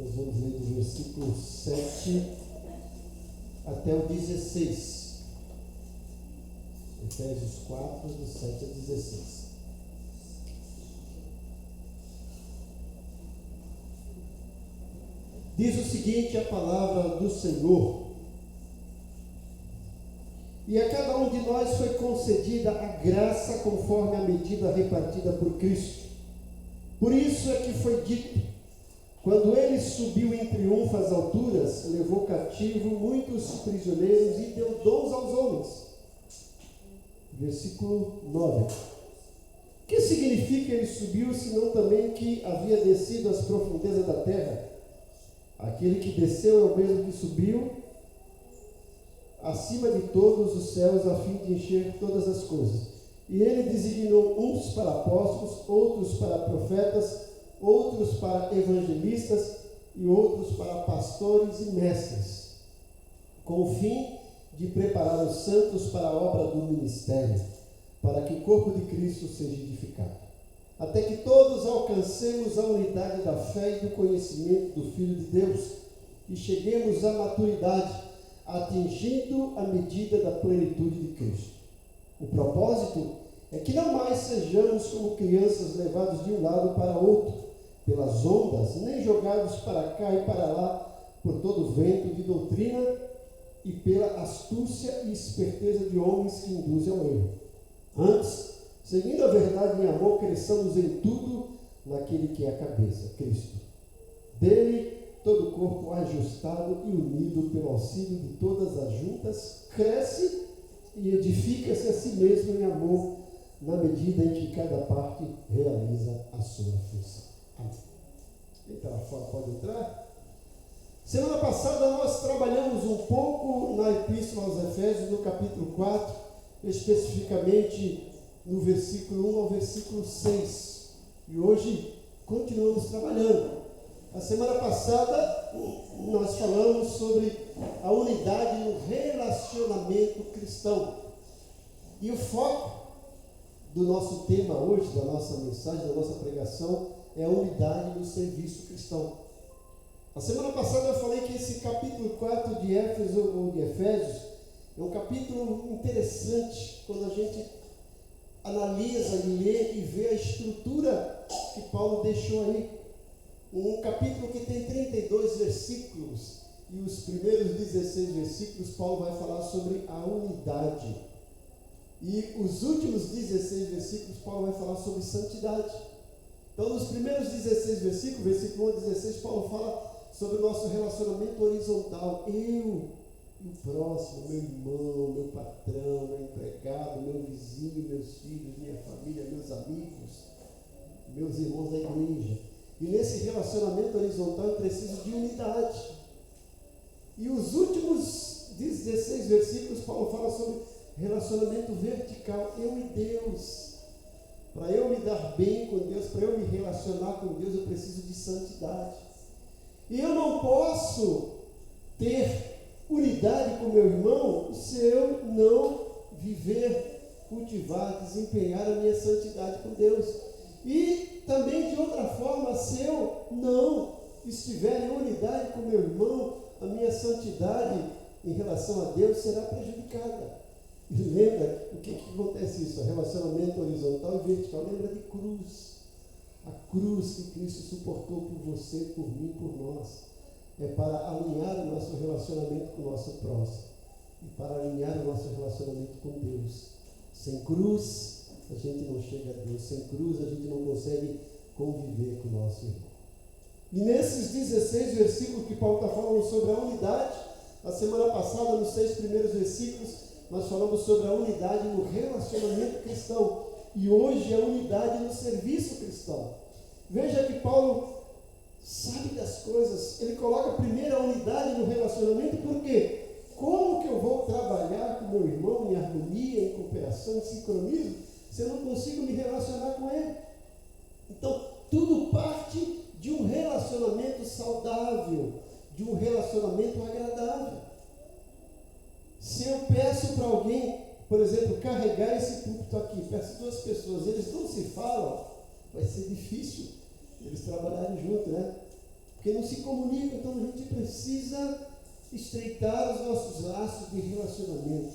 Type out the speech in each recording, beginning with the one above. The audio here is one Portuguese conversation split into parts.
Nós vamos ler do versículo 7 até o 16. Efésios 4, do 7 a 16. Diz o seguinte a palavra do Senhor: e a cada um de nós foi concedida a graça conforme a medida repartida por Cristo. Por isso é que foi dito: quando ele subiu em triunfo às alturas, levou cativo muitos prisioneiros e deu dons aos homens. Versículo 9. O que significa ele subiu, senão também que havia descido às profundezas da terra? Aquele que desceu é o mesmo que subiu acima de todos os céus, a fim de encher todas as coisas. E ele designou uns para apóstolos, outros para profetas, outros para evangelistas e outros para pastores e mestres, com o fim de preparar os santos para a obra do ministério, para que o corpo de Cristo seja edificado, até que todos alcancemos a unidade da fé e do conhecimento do Filho de Deus e cheguemos à maturidade, atingindo a medida da plenitude de Cristo. O propósito é que não mais sejamos como crianças levados de um lado para outro pelas ondas, nem jogados para cá e para lá por todo vento de doutrina e pela astúcia e esperteza de homens que induzem ao erro. Antes, seguindo a verdade em amor, cresçamos em tudo naquele que é a cabeça, Cristo. Dele, todo o corpo ajustado e unido pelo auxílio de todas as juntas, cresce e edifica-se a si mesmo em amor, na medida em que cada parte realiza a sua função. Amém. Quem está lá fora pode entrar? Semana passada nós trabalhamos um pouco na Epístola aos Efésios, no capítulo 4, especificamente no versículo 1 ao versículo 6. E hoje continuamos trabalhando. A semana passada nós falamos sobre a unidade no relacionamento cristão. E o foco do nosso tema hoje, da nossa mensagem, da nossa pregação, é a unidade no serviço cristão. A semana passada eu falei que esse capítulo 4 de Éfeso, ou de Efésios, é um capítulo interessante quando a gente analisa, lê e vê a estrutura que Paulo deixou aí. Um capítulo que tem 32 versículos, e os primeiros 16 versículos Paulo vai falar sobre a unidade. E os últimos 16 versículos Paulo vai falar sobre santidade. Então, nos primeiros 16 versículos, versículo 1 a 16, Paulo fala sobre o nosso relacionamento horizontal. Eu e o próximo, meu irmão, meu patrão, meu empregado, meu vizinho, meus filhos, minha família, meus amigos, meus irmãos da igreja. E nesse relacionamento horizontal eu preciso de unidade. E os últimos 16 versículos Paulo fala sobre relacionamento vertical, eu e Deus. Para eu me dar bem com Deus, para eu me relacionar com Deus, eu preciso de santidade. E eu não posso ter unidade com meu irmão se eu não viver, cultivar, desempenhar a minha santidade com Deus. E também de outra forma, se eu não estiver em unidade com meu irmão, a minha santidade em relação a Deus será prejudicada. E lembra o que acontece isso? O relacionamento horizontal e vertical. Lembra de cruz. A cruz que Cristo suportou por você, por mim, por nós. É para alinhar o nosso relacionamento com o nosso próximo. E para alinhar o nosso relacionamento com Deus. Sem cruz, a gente não chega a Deus. Sem cruz, a gente não consegue conviver com o nosso irmão. E nesses 16 versículos que Paulo está falando sobre a unidade, na semana passada, nos 6 primeiros versículos, nós falamos sobre a unidade no relacionamento cristão. E hoje a unidade no serviço cristão. Veja que Paulo sabe das coisas. Ele coloca primeiro a unidade no relacionamento, porque como que eu vou trabalhar com meu irmão em harmonia, em cooperação, em sincronismo, se eu não consigo me relacionar com ele? Então, tudo parte de um relacionamento saudável, de um relacionamento agradável. Se eu peço para alguém, por exemplo, carregar esse púlpito aqui, peço 2 pessoas, eles não se falam, vai ser difícil eles trabalharem juntos, né? porque não se comunicam. Então a gente precisa estreitar os nossos laços de relacionamento.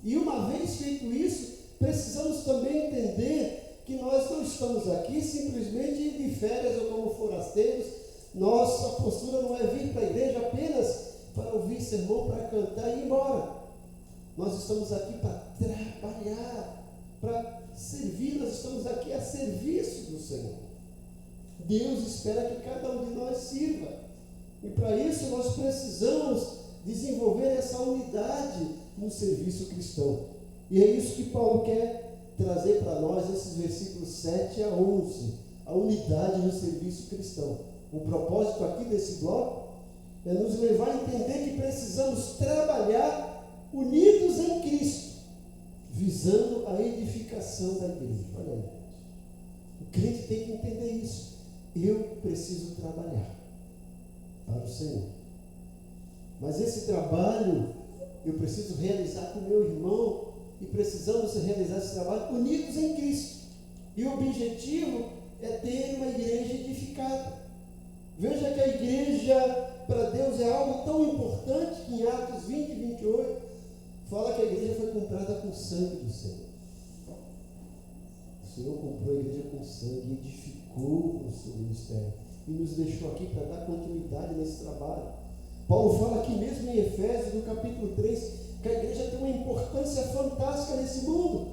E uma vez feito isso, precisamos também entender que nós não estamos aqui simplesmente de férias ou como forasteiros. Nossa postura não é vir para a igreja apenas para ouvir sermão, para cantar e ir embora. Nós estamos aqui para trabalhar, para servir, nós estamos aqui a serviço do Senhor. Deus espera que cada um de nós sirva. E para isso nós precisamos desenvolver essa unidade no serviço cristão. E é isso que Paulo quer trazer para nós nesses versículos 7 a 11. A unidade no serviço cristão. O propósito aqui desse bloco é nos levar a entender que precisamos trabalhar unidos em Cristo, visando a edificação da igreja. Olha aí, gente. O crente tem que entender isso. Eu preciso trabalhar para o Senhor. Mas esse trabalho eu preciso realizar com o meu irmão, e precisamos realizar esse trabalho unidos em Cristo. E o objetivo é ter uma igreja edificada. Veja que a igreja para Deus é algo tão importante que em Atos 20 e 28 fala que a igreja foi comprada com o sangue do Senhor. O Senhor comprou a igreja com sangue, edificou o seu ministério e nos deixou aqui para dar continuidade nesse trabalho. Paulo fala aqui mesmo em Efésios, no capítulo 3, que a igreja tem uma importância fantástica nesse mundo,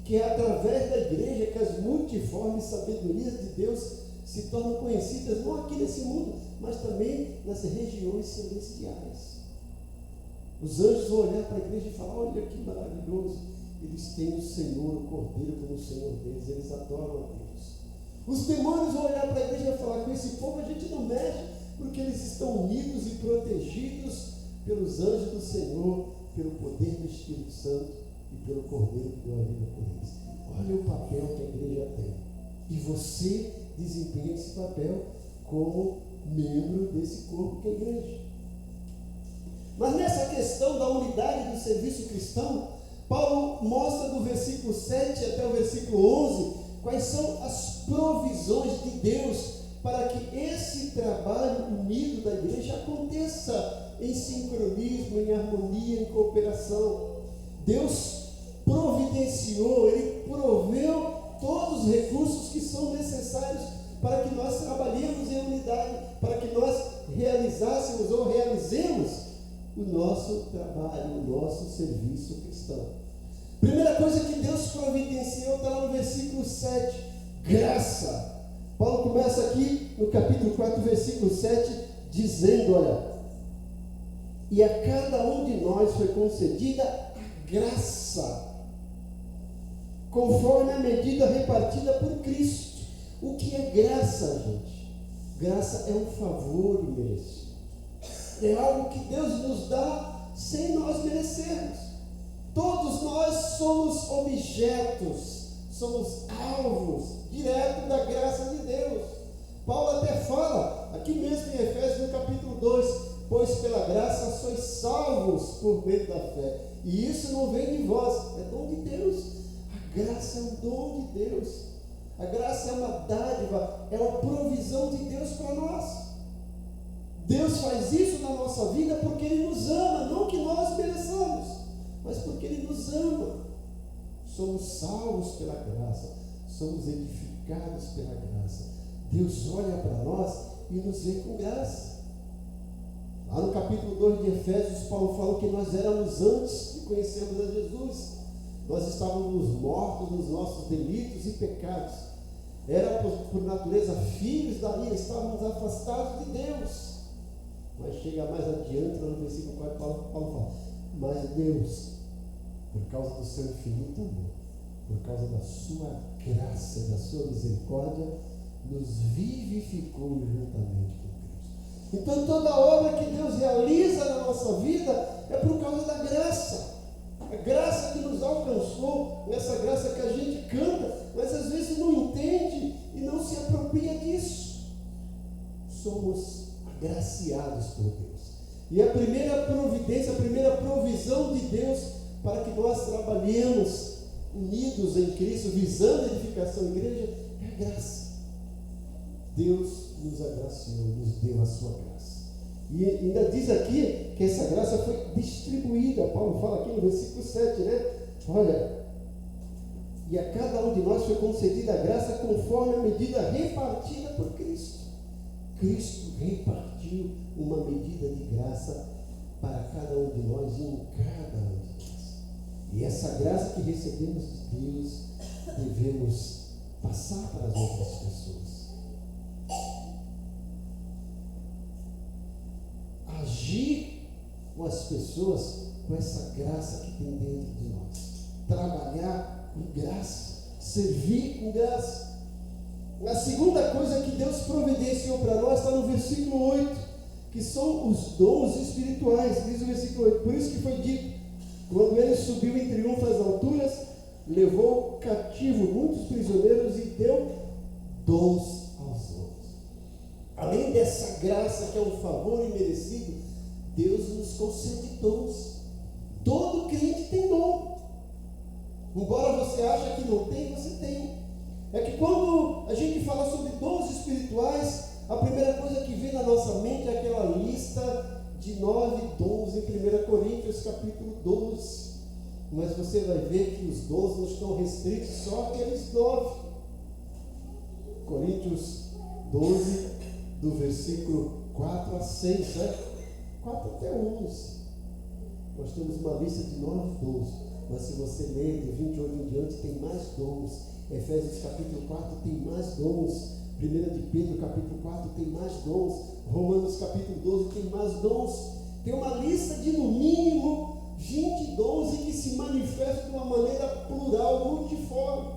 que é através da igreja que as multiformes sabedorias de Deus se tornam conhecidas, não aqui nesse mundo, mas também nas regiões celestiais. Os anjos vão olhar para a igreja e falar: olha que maravilhoso, eles têm o Senhor, o Cordeiro como o Senhor deles, eles adoram a Deus. Os demônios vão olhar para a igreja e falar: com esse povo a gente não mexe, porque eles estão unidos e protegidos pelos anjos do Senhor, pelo poder do Espírito Santo e pelo Cordeiro que deu a vida por eles. Olha o papel que a igreja tem. E você desempenha esse papel como membro desse corpo que é a igreja. Mas nessa questão da unidade do serviço cristão, Paulo mostra do versículo 7 até o versículo 11 quais são as provisões de Deus para que esse trabalho unido da igreja aconteça em sincronismo, em harmonia, em cooperação. Deus providenciou, Ele proveu todos os recursos que são necessários para que nós trabalhemos em unidade, para que nós realizássemos ou realizemos o nosso trabalho, o nosso serviço cristão. Primeira coisa que Deus providenciou está lá no versículo 7, graça. Paulo começa aqui no capítulo 4, versículo 7, dizendo, olha: e a cada um de nós foi concedida a graça, conforme a medida repartida por Cristo. O que é graça, gente? Graça é um favor imerecido. É algo que Deus nos dá sem nós merecermos. Todos nós somos objetos, somos alvos direto da graça de Deus. Paulo até fala, aqui mesmo em Efésios, no capítulo 2, pois pela graça sois salvos por meio da fé. E isso não vem de vós, é dom de Deus. A graça é um dom de Deus. A graça é uma dádiva, é uma provisão de Deus para nós. Deus faz isso na nossa vida porque Ele nos ama, não que nós mereçamos, mas porque Ele nos ama. Somos salvos pela graça, somos edificados pela graça. Deus olha para nós e nos vê com graça. Lá no capítulo 2 de Efésios, Paulo fala que nós éramos antes de conhecermos a Jesus. Nós estávamos mortos nos nossos delitos e pecados. Era por natureza filhos da ira, estávamos afastados de Deus. Mas chega mais adiante, lá no versículo 4, Paulo fala: mas Deus, por causa do seu infinito amor, por causa da sua graça e da sua misericórdia, nos vivificou juntamente com Cristo. Então toda obra que Deus realiza na nossa vida é por causa da graça. A graça que nos alcançou, essa graça que a gente canta, mas às vezes não entende e não se apropria disso. Somos agraciados por Deus. E a primeira providência, a primeira provisão de Deus para que nós trabalhemos unidos em Cristo, visando a edificação da igreja, é a graça. Deus nos agraciou, nos deu a sua graça. E ainda diz aqui que essa graça foi distribuída. Paulo fala aqui no versículo 7, né? Olha, e a cada um de nós foi concedida a graça conforme a medida repartida por Cristo. Cristo repartiu uma medida de graça para cada um de nós e em cada um de nós. E essa graça que recebemos de Deus, devemos passar para as outras pessoas. Agir com as pessoas com essa graça que tem dentro de nós. Trabalhar com graça, servir com graça. A segunda coisa que Deus providenciou para nós está no versículo 8, que são os dons espirituais. Diz o versículo 8: por isso que foi dito, quando ele subiu em triunfo às alturas, levou cativo muitos prisioneiros e deu dons aos homens. Além dessa graça que é um favor imerecido, Deus nos concede dons. Todo crente tem dom. Embora você ache que não tem, você tem. É que quando a gente fala sobre dons espirituais, a primeira coisa que vem na nossa mente é aquela lista de 9 dons em 1 Coríntios capítulo 12. Mas você vai ver que os dons não estão restritos só àqueles 9. Coríntios 12, do versículo 4 a 6, né? 4 até 11. Nós temos uma lista de 9 dons. Mas se você ler de 28 em diante, tem mais dons. Efésios capítulo 4 tem mais dons. 1 de Pedro capítulo 4 tem mais dons. Romanos capítulo 12 tem mais dons. Tem uma lista de no mínimo 20 dons e que se manifestam de uma maneira plural, multiforme.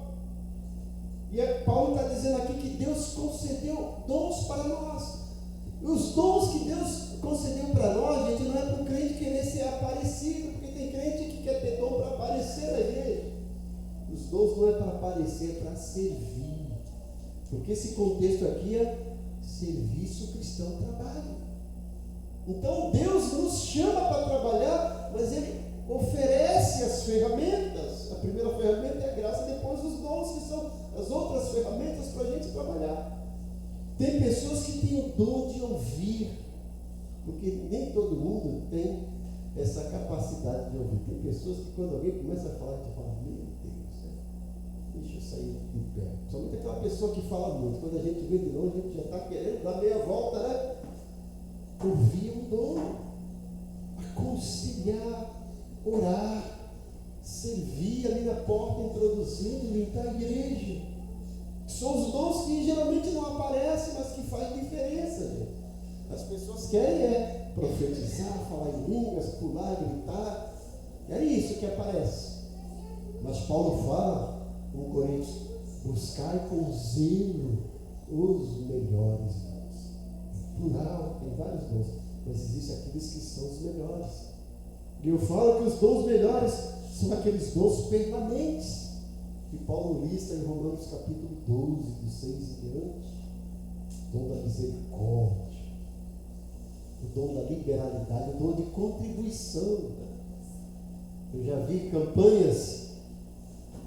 E Paulo está dizendo aqui que Deus concedeu dons para nós. Os dons que Deus concedeu para nós, gente, não é para o crente querer ser aparecido, porque tem crente que quer ter dom para aparecer na igreja. Os dons não é para aparecer, é para servir. Porque esse contexto aqui é serviço cristão, trabalho. Então Deus nos chama para trabalhar, mas Ele oferece as ferramentas. A primeira ferramenta é a graça, depois os dons, que são as outras ferramentas para a gente trabalhar. Tem pessoas que têm o dom de ouvir, porque nem todo mundo tem essa capacidade de ouvir. Tem pessoas que quando alguém começa a falar, você fala, meu Deus, deixa eu sair de pé. Somente aquela pessoa que fala muito, quando a gente vê de longe, a gente já está querendo dar meia volta, né? Ouvir é um dom. Aconselhar, orar, servir ali na porta, introduzindo, limpar a igreja. São os dons que geralmente não aparecem, mas que fazem diferença, gente. As pessoas querem profetizar, falar em línguas, pular, gritar. É isso que aparece. Mas Paulo fala em Coríntios: buscai com zelo os melhores dons. Plural, tem vários dons, mas existem aqueles que são os melhores. E eu falo que os dons melhores são aqueles dons permanentes que Paulo lista em Romanos capítulo 12, do 6 em diante. O dom da misericórdia, o dom da liberalidade, o dom de contribuição. Eu já vi campanhas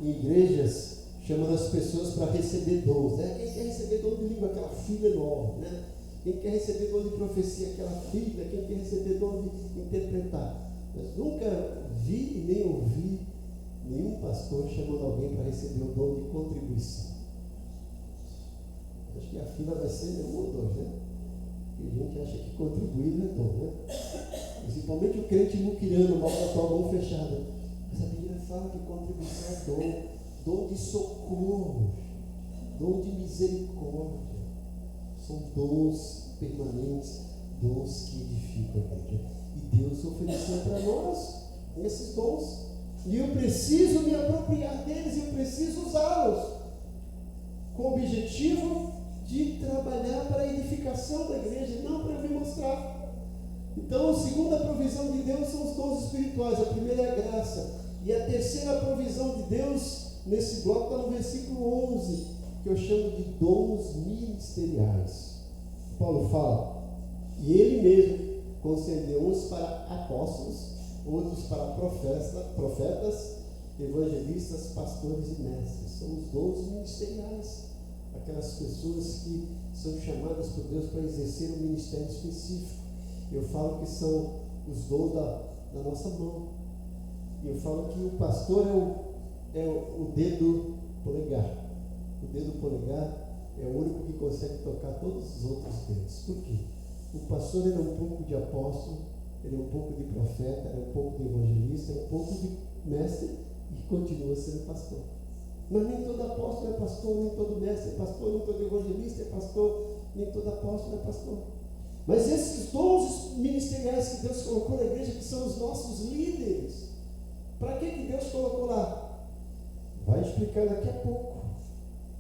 em igrejas chamando as pessoas para receber dons, né? Quem quer receber dom de língua? Aquela filha enorme, né? Quem quer receber dom de profecia? Aquela filha. Quem quer receber dom de interpretar? Mas nunca vi nem ouvi nenhum pastor chamando alguém para receber o dom de contribuição. Acho que a fila vai ser um ou dois, né? E a gente acha que contribuir não é dom, né? Principalmente o crente muquirano, mal com a tua mão fechada. Mas a Bíblia fala que contribuição é dom. Dom de socorro, dom de misericórdia. São dons permanentes, dons que edificam a igreja. E Deus ofereceu para nós esses dons. E eu preciso me apropriar deles, eu preciso usá-los com o objetivo de trabalhar para a edificação da igreja, não para me mostrar. Então, a segunda provisão de Deus são os dons espirituais. A primeira é a graça. E a terceira provisão de Deus, nesse bloco, está no versículo 11, que eu chamo de dons ministeriais. Paulo fala, e ele mesmo concedeu uns para apóstolos, outros para profetas, evangelistas, pastores e mestres. São os dons ministeriais. Aquelas pessoas que são chamadas por Deus para exercer um ministério específico. Eu falo que são os dons da nossa mão. E eu falo que o pastor é o dedo polegar. O dedo polegar é o único que consegue tocar todos os outros dedos. Por quê? O pastor ele é um pouco de apóstolo, ele é um pouco de profeta, ele é um pouco de evangelista, é um pouco de mestre e continua sendo pastor. Mas nem todo apóstolo é pastor, nem todo mestre é pastor, nem todo evangelista é pastor, nem todo apóstolo é pastor. Mas esses dons ministeriais que Deus colocou na igreja, que são os nossos líderes, para que Deus colocou lá? Vai explicar daqui a pouco.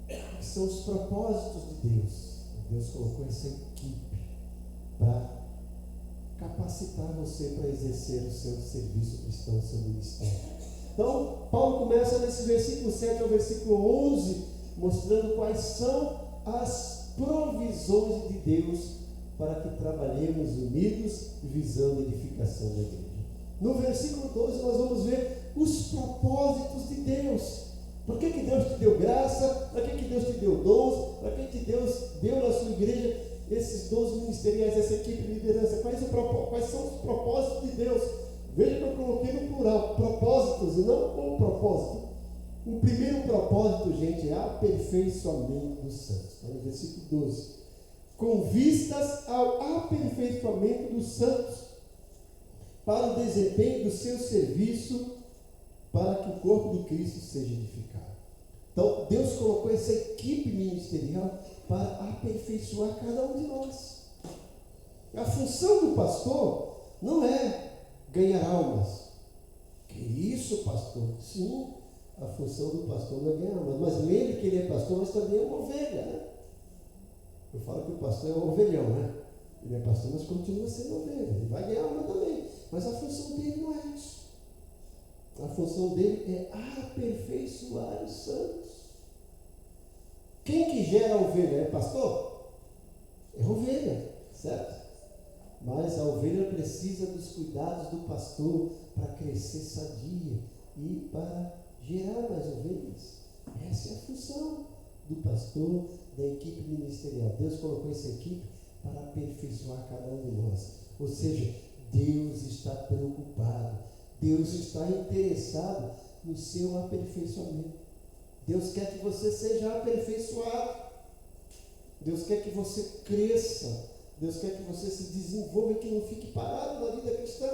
Que são os propósitos de Deus. Deus colocou essa equipe para capacitar você para exercer o seu serviço cristão, o seu ministério. Então, Paulo começa nesse versículo 7 ao versículo 11, mostrando quais são as provisões de Deus para que trabalhemos unidos, visando a edificação da igreja. No versículo 12, nós vamos ver os propósitos de Deus. Por que Deus te deu graça? Para que Deus te deu dons? Para que Deus deu na sua igreja esses dons ministeriais, essa equipe de liderança? Quais são os propósitos de Deus? Veja que eu coloquei no plural, propósitos, e não um propósito. O primeiro propósito, gente, é aperfeiçoamento dos santos. Está no versículo 12. Com vistas ao aperfeiçoamento dos santos, para o desempenho do seu serviço, para que o corpo de Cristo seja edificado. Então, Deus colocou essa equipe ministerial para aperfeiçoar cada um de nós. A função do pastor não é ganhar almas. Que isso, pastor? Sim, a função do pastor não é ganhar almas. Mas lembre que ele é pastor, mas também é uma ovelha, né? Eu falo que o pastor é um ovelhão, né? Ele é pastor, mas continua sendo ovelha. Ele vai ganhar alma também. Mas a função dele não é isso. A função dele é aperfeiçoar os santos. Quem que gera a ovelha? É pastor? É ovelha, certo? Mas a ovelha precisa dos cuidados do pastor para crescer sadia e para gerar mais ovelhas. Essa é a função do pastor, da equipe ministerial. Deus colocou essa equipe para aperfeiçoar cada um de nós. Ou seja, Deus está preocupado. Deus está interessado no seu aperfeiçoamento. Deus quer que você seja aperfeiçoado. Deus quer que você cresça. Deus quer que você se desenvolva e que não fique parado na vida cristã.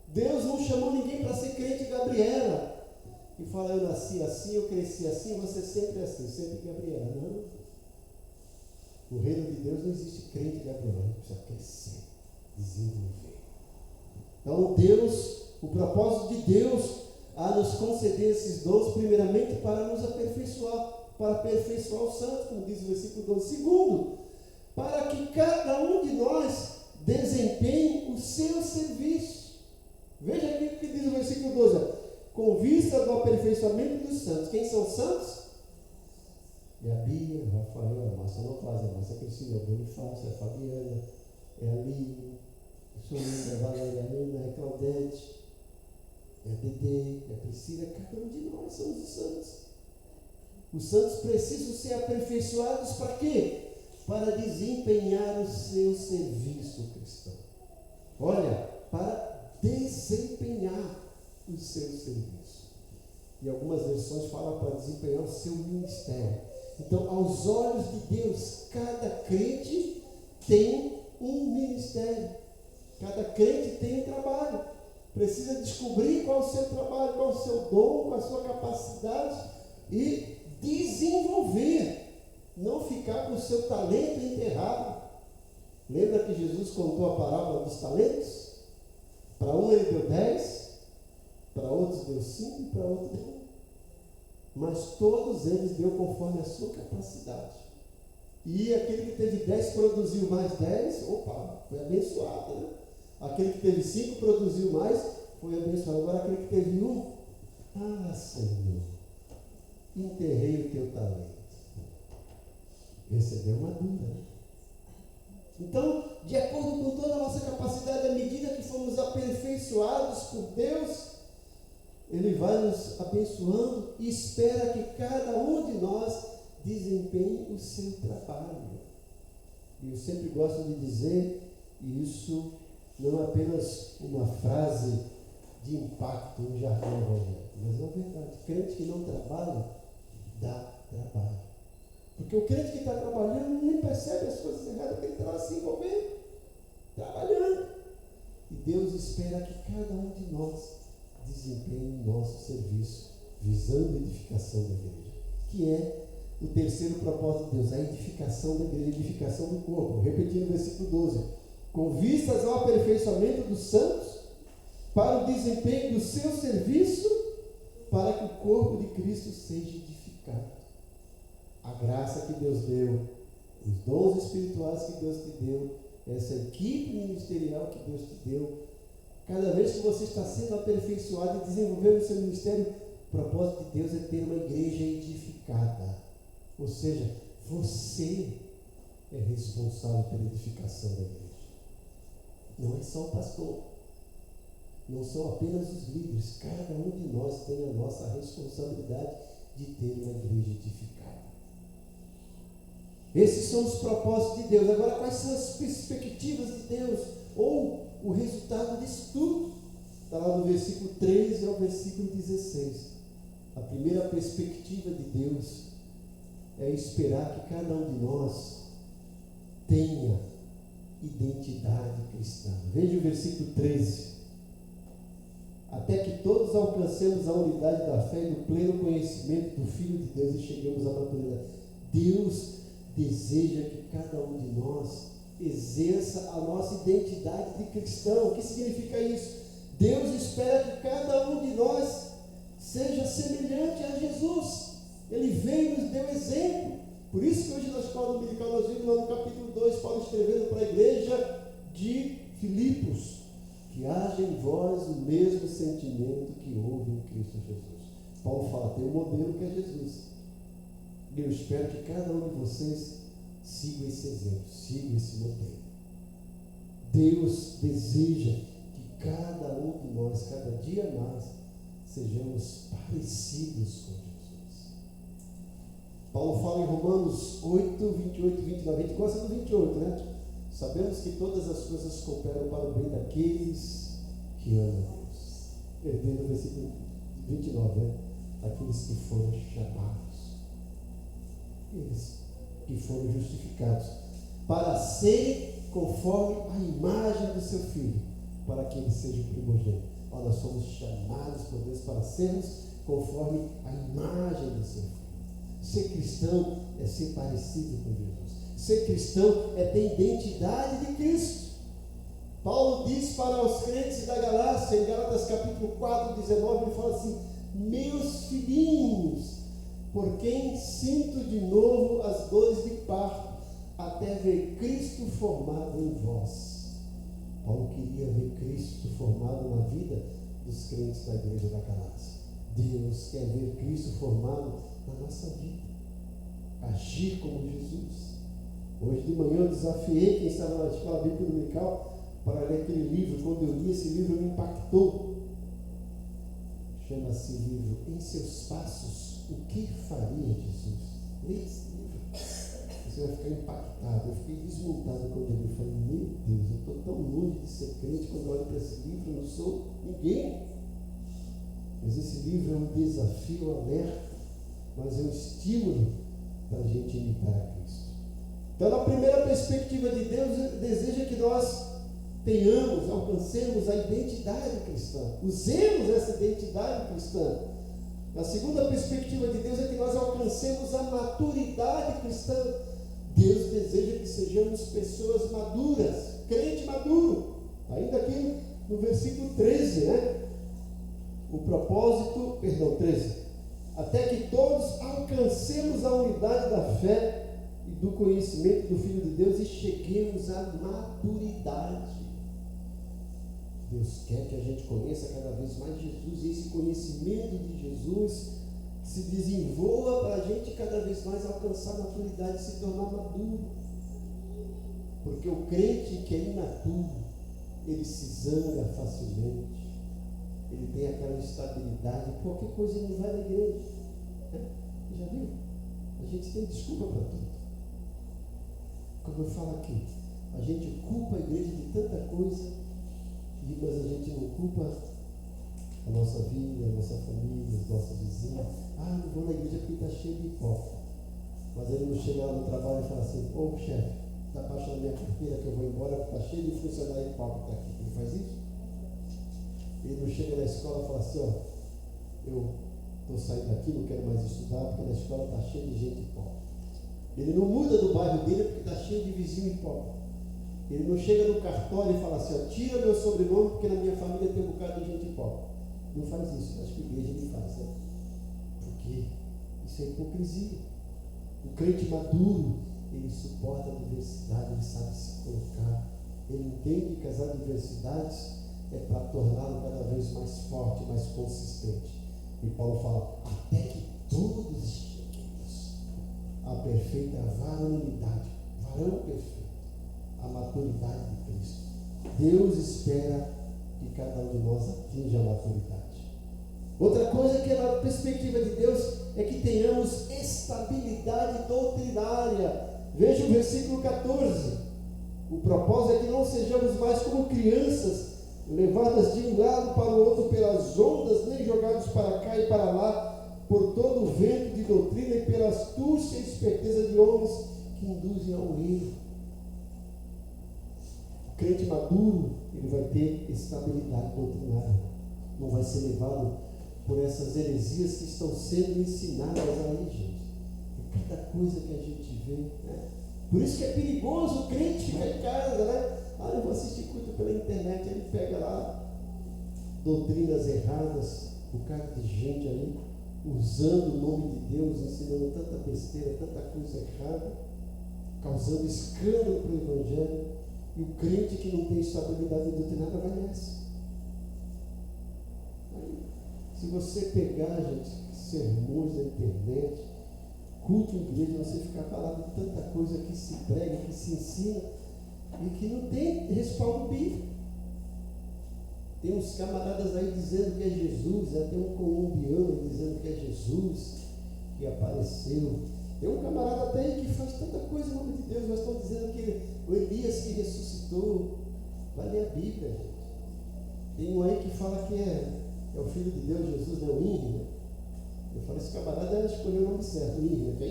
Deus não chamou ninguém para ser crente Gabriela. E fala, eu nasci assim, eu cresci assim, você sempre é assim, sempre Gabriela. Não. No reino de Deus não existe crente Gabriela. Precisa crescer, desenvolver. Então Deus, o propósito de Deus a nos conceder esses dons, primeiramente para nos aperfeiçoar, para aperfeiçoar os santos, como diz o versículo 12. Segundo, para que cada um de nós desempenhe o seu serviço. Veja aqui o que diz o versículo 12. Com vista do aperfeiçoamento dos santos. Quem são os santos? É a Bia, a Rafael, a Márcia Novaes, a Márcia Cristina, a Bonifácio, a Fabiana, é a Lívia, a Solinda, a Valéria, a Ana, a Claudete, é a Dedê, é a Priscila. Cada um de nós somos os santos. Os santos precisam ser aperfeiçoados para quê? Para desempenhar o seu serviço cristão. Olha, para desempenhar o seu serviço. E algumas versões falam para desempenhar o seu ministério. Então, aos olhos de Deus, cada crente tem um ministério. Cada crente tem um trabalho. Precisa descobrir qual é o seu trabalho, qual é o seu dom, qual é a sua capacidade e desenvolver. Não ficar com o seu talento enterrado. Lembra que Jesus contou a parábola dos talentos? Para um ele deu 10, para outros deu 5 e para outros deu 1. Mas todos eles deu conforme a sua capacidade. E aquele que teve 10 produziu mais 10, opa, foi abençoado, né? Aquele que teve 5 produziu mais, foi abençoado. Agora aquele que teve 1, Senhor, enterrei o teu talento. Recebeu uma dúvida. Então, de acordo com toda a nossa capacidade, à medida que fomos aperfeiçoados por Deus, Ele vai nos abençoando e espera que cada um de nós desempenhe o seu trabalho. E eu sempre gosto de dizer, e isso não é apenas uma frase de impacto, um jargão evangélico, mas é uma verdade. Crente que não trabalha, dá trabalho. Porque o crente que está trabalhando nem percebe as coisas erradas que ele está se envolvendo, trabalhando. E Deus espera que cada um de nós desempenhe o nosso serviço, visando a edificação da igreja, que é o terceiro propósito de Deus, a edificação da igreja, a edificação do corpo. Repetindo o versículo 12: com vistas ao aperfeiçoamento dos santos, para o desempenho do seu serviço, para que o corpo de Cristo seja edificado. A graça que Deus deu, os dons espirituais que Deus te deu, essa equipe ministerial que Deus te deu, cada vez que você está sendo aperfeiçoado e desenvolvendo o seu ministério, o propósito de Deus é ter uma igreja edificada. Ou seja, você é responsável pela edificação da igreja. Não é só o pastor, não são apenas os líderes, cada um de nós tem a nossa responsabilidade de ter uma igreja edificada. Esses são os propósitos de Deus. Agora, quais são as perspectivas de Deus? Ou o resultado disso tudo? Está lá no versículo 13 ao versículo 16. A primeira perspectiva de Deus é esperar que cada um de nós tenha identidade cristã. Veja o versículo 13. Até que todos alcancemos a unidade da fé e do pleno conhecimento do Filho de Deus e cheguemos à maturidade. Deus deseja que cada um de nós exerça a nossa identidade de cristão. O que significa isso? Deus espera que cada um de nós seja semelhante a Jesus. Ele veio e nos deu exemplo. Por isso que hoje na escola dominical nós vimos lá no capítulo 2, Paulo escrevendo para a igreja de Filipos: que haja em vós o mesmo sentimento que houve em Cristo Jesus. Paulo fala, tem um modelo que é Jesus. Eu espero que cada um de vocês siga esse exemplo, siga esse modelo. Deus deseja que cada um de nós, cada dia mais, sejamos parecidos com Jesus. Paulo fala em Romanos 8, 28 e 29. A gente gosta do 28, né? Sabemos que todas as coisas cooperam para o bem daqueles que amam a Deus. Perdendo o versículo 29, né? Aqueles que foram chamados. Eles que foram justificados para serem conforme a imagem do seu Filho, para que ele seja o primogênito. Nós somos chamados por Deus para sermos conforme a imagem do seu Filho. Ser cristão é ser parecido com Jesus. Ser cristão é ter identidade de Cristo. Paulo diz para os crentes da Galácia, em Gálatas capítulo 4, 19, ele fala assim: meus filhinhos, por quem sinto de novo as dores de parto, até ver Cristo formado em vós. Paulo queria ver Cristo formado na vida dos crentes da igreja da Galácia. Deus quer ver Cristo formado na nossa vida, agir como Jesus. Hoje de manhã eu desafiei quem estava na escola bíblica dominical para ler aquele livro. Quando eu li esse livro, me impactou. Chama-se livro Em Seus Passos, o que faria Jesus? Leia esse livro, você vai ficar impactado. Eu fiquei desmontado quando eu li. Eu falei, meu Deus, eu estou tão longe de ser crente. Quando eu olho para esse livro, eu não sou ninguém. Mas esse livro é um desafio, um alerta, mas é um estímulo para a gente imitar a Cristo. Então, na primeira perspectiva de Deus, deseja que nós tenhamos, alcancemos a identidade cristã, usemos essa identidade cristã. A segunda perspectiva de Deus é que nós alcancemos a maturidade cristã. Deus deseja que sejamos pessoas maduras, crente maduro. Ainda aqui no versículo 13, né? O propósito, 13. Até que todos alcancemos a unidade da fé e do conhecimento do Filho de Deus e cheguemos à maturidade. Deus quer que a gente conheça cada vez mais Jesus, e esse conhecimento de Jesus se desenvolva para a gente cada vez mais alcançar a maturidade e se tornar maduro. Porque o crente que é imaturo, ele se zanga facilmente, ele tem aquela instabilidade, qualquer coisa ele não vai na igreja. Já viu? A gente tem desculpa para tudo. Como eu falo aqui, a gente culpa a igreja de tanta coisa, mas a gente não culpa a nossa vida, a nossa família, os nossos vizinhos. Não vou na igreja porque está cheio de hipócrita. Mas ele não chega lá no trabalho e fala assim: ô chefe, está baixando a minha carteira que eu vou embora porque está cheio de funcionário hipócrita aqui. Ele faz isso? Ele não chega na escola e fala assim: eu estou saindo daqui, não quero mais estudar porque na escola está cheio de gente hipócrita. Ele não muda do bairro dele porque está cheio de vizinho hipócrita. Ele não chega no cartório e fala assim: tira meu sobrenome porque na minha família tem um bocado de gente hipócrita. Não faz isso. Acho que a igreja ele faz, né? Porque isso é hipocrisia. O crente maduro, ele suporta a adversidade, ele sabe se colocar. Ele entende que as adversidades é para torná-lo cada vez mais forte, mais consistente. E Paulo fala: até que todos cheguemos à perfeita varonilidade, varão perfeito, a maturidade de Cristo. Deus espera que cada um de nós atinja a maturidade. Outra coisa que na perspectiva de Deus é que tenhamos estabilidade doutrinária. Veja o versículo 14. O propósito é que não sejamos mais como crianças, levadas de um lado para o outro pelas ondas, nem jogados para cá e para lá, por todo o vento de doutrina e pela astúcia e esperteza de homens que induzem ao erro. O crente maduro, ele vai ter estabilidade doutrinária. Não vai ser levado por essas heresias que estão sendo ensinadas aí, gente. E cada coisa que a gente vê, né? Por isso que é perigoso o crente ficar em casa, né? Eu vou assistir culto pela internet, ele pega lá doutrinas erradas, um bocado de gente aí, usando o nome de Deus, ensinando tanta besteira, tanta coisa errada, causando escândalo para o Evangelho, e o crente que não tem estabilidade doutrinária vai nessa. Se você pegar, gente, sermões na internet, culto em igreja, você ficar falando de tanta coisa que se prega, que se ensina, e que não tem respaldo bíblico. Tem uns camaradas aí dizendo que é Jesus, tem um colombiano dizendo que é Jesus que apareceu. Tem um camarada até aí que faz tanta coisa em nome de Deus, mas estão dizendo que o Elias que ressuscitou. Vai ler a Bíblia, gente. Tem um aí que fala que é o Filho de Deus, Jesus, não é o Henry, né? Eu falo, esse camarada escolheu o nome certo, o Henry, né?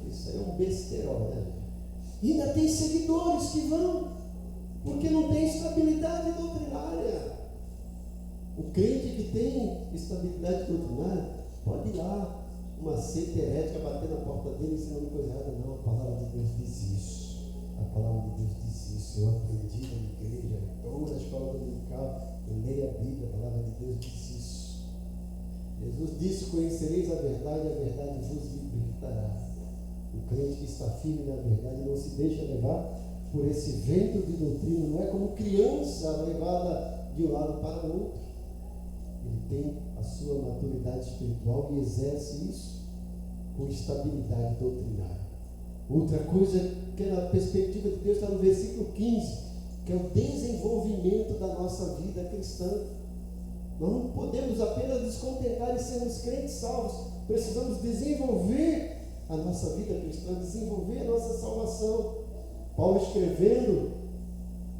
Isso aí é um besterol, né? E ainda tem seguidores que vão, porque não tem estabilidade doutrinária. O crente que tem estabilidade doutrinária pode ir lá, uma seita herética bater na porta dele ensinando coisa errada. Não, a palavra de Deus diz isso. A palavra de Deus diz isso. Eu aprendi na igreja, toda a escola dominical, eu leio a Bíblia, a palavra de Deus diz isso. Jesus disse: conhecereis a verdade vos libertará. O crente que está firme na verdade não se deixa levar por esse vento de doutrina, não é como criança levada de um lado para o outro. Ele tem a sua maturidade espiritual e exerce isso com estabilidade doutrinária. Outra coisa que na perspectiva de Deus está no versículo 15, que é o desenvolvimento da nossa vida cristã. Nós não podemos apenas descontentar e sermos crentes salvos, precisamos desenvolver a nossa vida cristã, desenvolver a nossa salvação. Paulo, escrevendo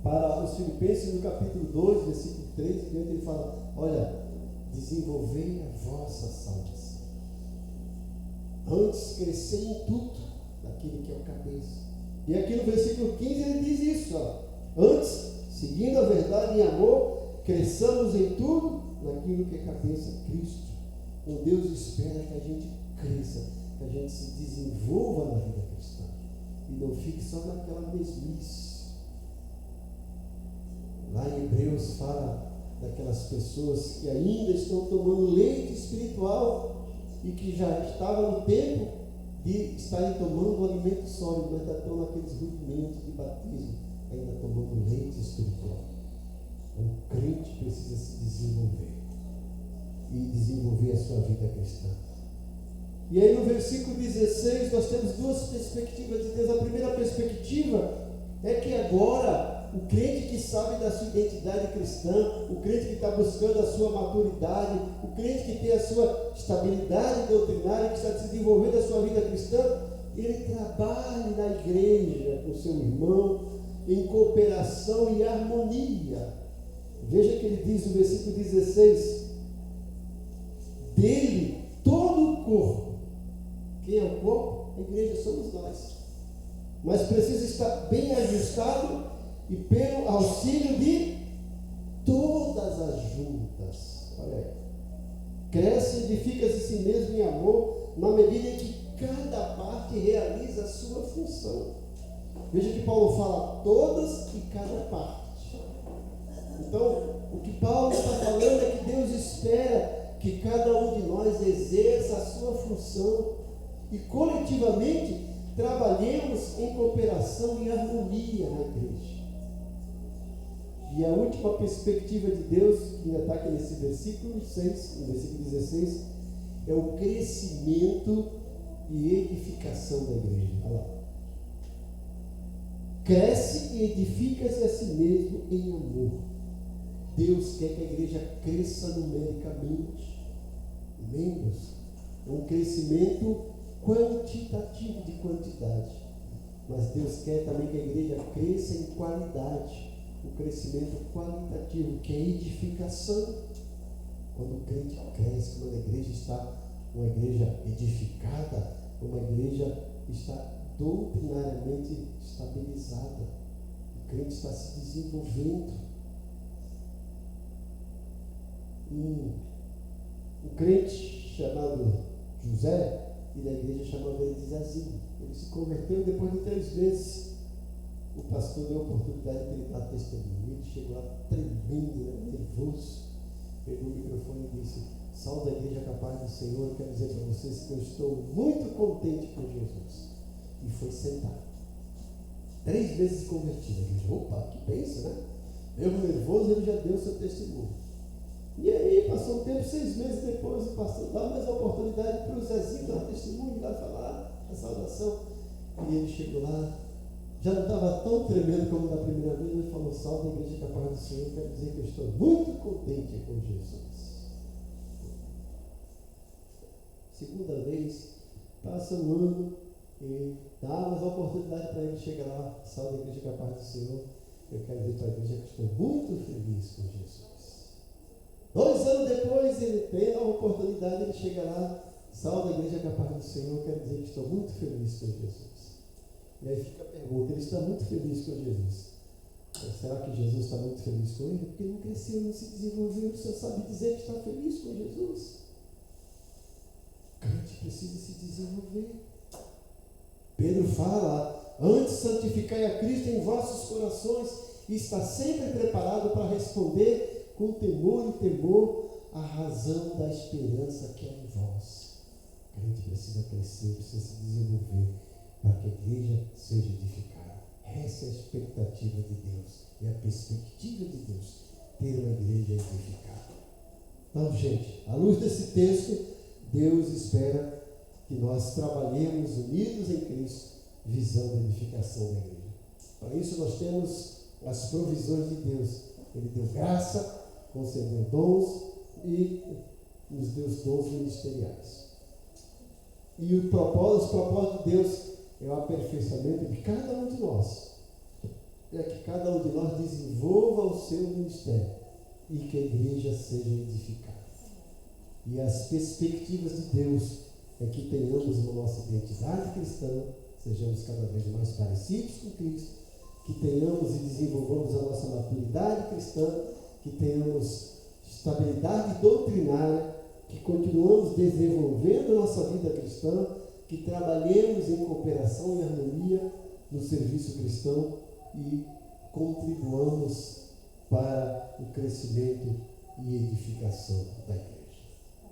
para os Filipenses no capítulo 2, versículo 3, ele fala: olha, desenvolvei a vossa salvação. Antes crescer em tudo daquele que é o cabeça. E aqui no versículo 15 ele diz isso: antes, seguindo a verdade em amor, cresçamos em tudo naquilo que é cabeça, Cristo. Então Deus espera que a gente cresça, que a gente se desenvolva na vida cristã e não fique só naquela mesmice. Lá em Hebreus fala daquelas pessoas que ainda estão tomando leite espiritual e que já estavam no tempo de estarem tomando o alimento sólido, mas ainda estão naqueles rudimentos de batismo, ainda tomando leite espiritual. O crente precisa se desenvolver e desenvolver a sua vida cristã. E aí no versículo 16 nós temos duas perspectivas de Deus. A primeira perspectiva é que agora O crente que sabe da sua identidade cristã, o crente que está buscando a sua maturidade, o crente que tem a sua estabilidade doutrinária, que está desenvolvendo a sua vida cristã, ele trabalha na igreja com seu irmão em cooperação e harmonia. Veja que ele diz no versículo 16: dele todo o corpo. Quem é o corpo? A igreja somos nós. Mas precisa estar bem ajustado e pelo auxílio de todas as juntas. Olha aí. Cresce e edifica-se a si mesmo em amor, na medida em que cada parte realiza a sua função. Veja que Paulo fala todas e cada parte. Então, o que Paulo está falando é que Deus espera que cada um de nós exerça a sua função e coletivamente trabalhemos em cooperação e harmonia na igreja. E a última perspectiva de Deus, que ainda está aqui nesse versículo 6, no versículo 16, é o crescimento e edificação da igreja. Olha lá. Cresce e edifica-se a si mesmo em amor. Deus quer que a igreja cresça numericamente. Membros. É um crescimento quantitativo de quantidade. Mas Deus quer também que a igreja cresça em qualidade. O crescimento qualitativo, que é edificação. Quando o crente cresce, quando a igreja está uma igreja edificada, uma igreja está doutrinariamente estabilizada, o crente está se desenvolvendo. Um crente chamado José, e da igreja chamava ele de Zezinho. Ele se converteu depois de 3 meses. O pastor deu a oportunidade de ele dar testemunho. Ele chegou lá tremendo, nervoso, pegou o microfone e disse: salve a igreja capaz do Senhor, quero dizer para vocês que eu estou muito contente com Jesus. E foi sentar. 3 vezes convertido. Ele disse: opa, que bênção, né? Mesmo nervoso, ele já deu seu testemunho. E aí, passou um tempo, 6 meses depois, o pastor dá mais uma oportunidade para o Zezinho dar testemunho, lá falar a saudação. E ele chegou lá, já não estava tão tremendo como da primeira vez, ele falou: salve a igreja capaz do Senhor, quero dizer que eu estou muito contente com Jesus. Segunda vez, passa um ano, e dá mais uma oportunidade para ele chegar lá: salve a igreja capaz do Senhor, eu quero dizer para a igreja que estou muito feliz com Jesus. 2 anos depois, ele tem a oportunidade, ele chega lá: salve a igreja capaz do Senhor, quero dizer que estou muito feliz com Jesus. E aí fica a pergunta: ele está muito feliz com Jesus? Será que Jesus está muito feliz com ele? Porque ele não cresceu, não se desenvolveu, só sabe dizer que está feliz com Jesus. O crente precisa se desenvolver. Pedro fala: antes santificai a Cristo em vossos corações e está sempre preparado para responder com temor e temor a razão da esperança que é em vós. O crente precisa crescer, precisa se desenvolver para que a igreja seja edificada. Essa é a expectativa de Deus e a perspectiva de Deus, ter uma igreja edificada. Então, gente, à luz desse texto, Deus espera que nós trabalhemos unidos em Cristo, visando a edificação da igreja. Para isso nós temos as provisões de Deus. Ele deu graça, concedeu dons e nos deu os dons ministeriais. E os propósitos de Deus é o aperfeiçoamento de cada um de nós. É que cada um de nós desenvolva o seu ministério e que a igreja seja edificada. E as perspectivas de Deus é que tenhamos uma nossa identidade cristã, sejamos cada vez mais parecidos com Cristo, que tenhamos e desenvolvamos a nossa maturidade cristã, que tenhamos estabilidade doutrinária, que continuamos desenvolvendo a nossa vida cristã, que trabalhemos em cooperação e harmonia no serviço cristão e contribuamos para o crescimento e edificação da igreja.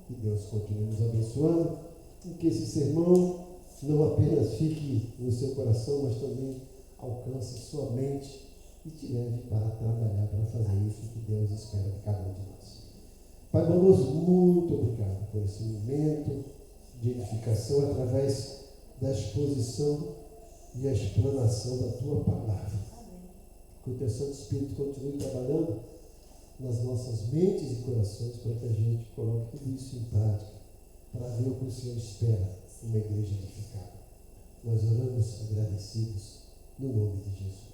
Que Deus continue nos abençoando e que esse sermão não apenas fique no seu coração, mas também alcance sua mente e te leve para trabalhar, para fazer isso que Deus espera de cada um de nós. Pai bondoso, muito obrigado por esse momento de edificação através da exposição e a explanação da Tua Palavra. Que o teu Santo Espírito continue trabalhando nas nossas mentes e corações para que a gente coloque tudo isso em prática, para ver o que o Senhor espera, uma igreja edificada. Nós oramos agradecidos no nome de Jesus.